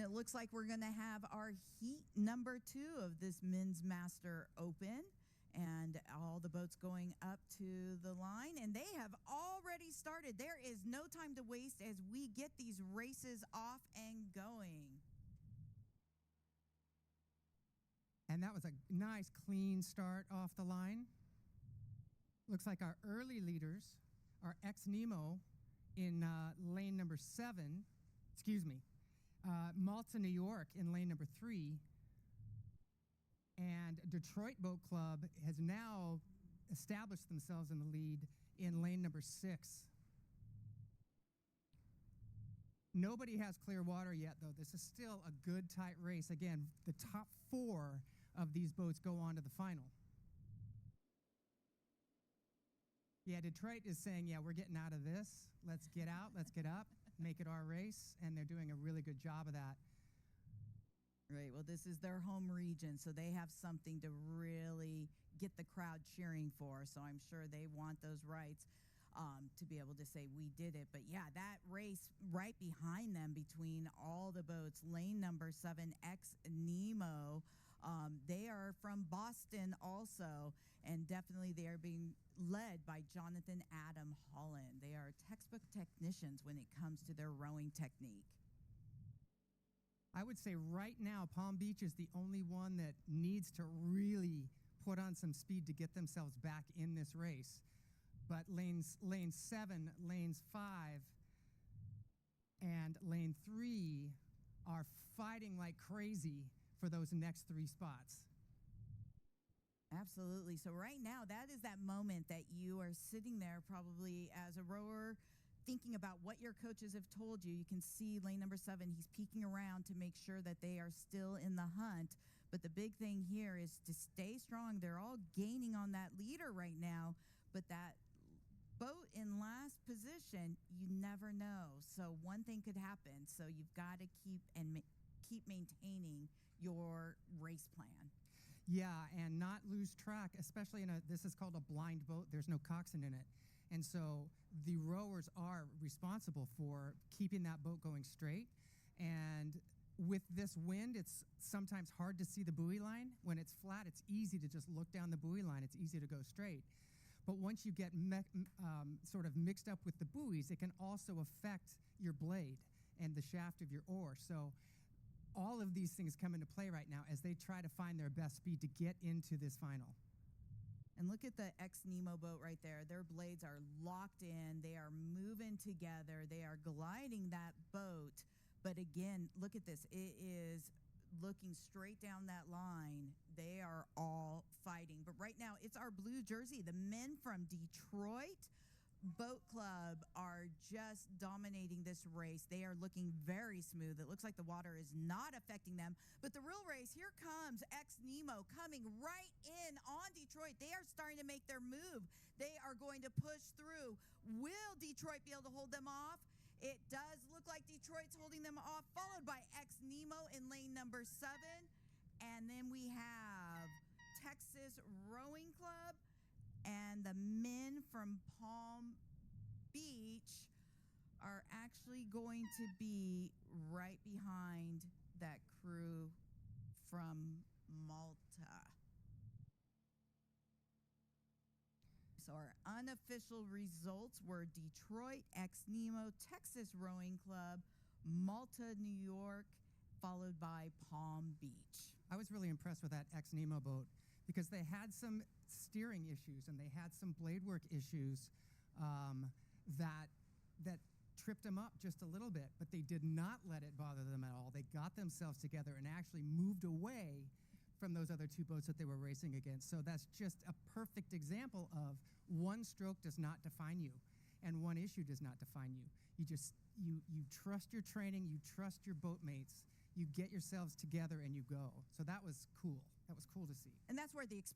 it looks like we're going to have our heat number 2 of this Men's Master Open. And all the boats going up to the line, and they have already started. There is no time to waste as we get these races off and going. And that was a nice, clean start off the line. Looks like our early leaders are Ex-Nemo in lane number 7. Excuse me. Malta, New York in lane number 3. And Detroit Boat Club has now established themselves in the lead in lane number 6. Nobody has clear water yet, though. This is still a good, tight race. Again, the top 4 of these boats go on to the final. Yeah, Detroit is saying, yeah, we're getting out of this. Let's get out, let's get up, make it our race, and they're doing a really good job of that. Right, well, this is their home region, so they have something to really get the crowd cheering for, so I'm sure they want those rights to be able to say, we did it. But yeah, that race right behind them between all the boats, lane number 7, Ex-Nemo, they are from Boston also, and definitely they are being led by Jonathan Adam Holland. They are textbook technicians when it comes to their rowing technique. I would say right now, Palm Beach is the only one that needs to really put on some speed to get themselves back in this race. But lane 7, lanes 5, and lane 3 are fighting like crazy for those next 3 spots. Absolutely. So right now, that is that moment that you are sitting there probably as a rower thinking about what your coaches have told you. You can see lane number 7, he's peeking around to make sure that they are still in the hunt. But the big thing here is to stay strong. They're all gaining on that leader right now, but that boat in last position, you never know. So one thing could happen. So you've got to keep maintaining your race plan. Yeah, and not lose track, especially this is called a blind boat. There's no coxswain in it. And so the rowers are responsible for keeping that boat going straight. And with this wind, it's sometimes hard to see the buoy line. When it's flat, it's easy to just look down the buoy line. It's easy to go straight. But once you get sort of mixed up with the buoys, it can also affect your blade and the shaft of your oar. So all of these things come into play right now as they try to find their best speed to get into this final. And look at the Ex-Nemo boat right there. Their blades are locked in. They are moving together. They are gliding that boat. But again, look at this. It is looking straight down that line. They are all fighting. But right now, it's our blue jersey. The men from Detroit Boat Club are just dominating this race. They are looking very smooth. It looks like the water is not affecting them. But the real race, here comes Ex-Nemo coming right in on Detroit. They are starting to make their move. They are going to push through. Will Detroit be able to hold them off? It does look like Detroit's holding them off, followed by Ex-Nemo in lane number 7. And then we have Texas Rowing Club. And the men from Palm Beach are actually going to be right behind that crew from Malta. So our unofficial results were Detroit, Ex-Nemo, Texas Rowing Club, Malta, New York, followed by Palm Beach. I was really impressed with that Ex-Nemo boat because they had some steering issues and they had some blade work issues that tripped them up just a little bit, but they did not let it bother them at all. They got themselves together and actually moved away from those other 2 boats that they were racing against. So that's just a perfect example of one stroke does not define you and one issue does not define you. You trust your training, you trust your boat mates, you get yourselves together and you go. So that was cool. That was cool to see. And that's where the experience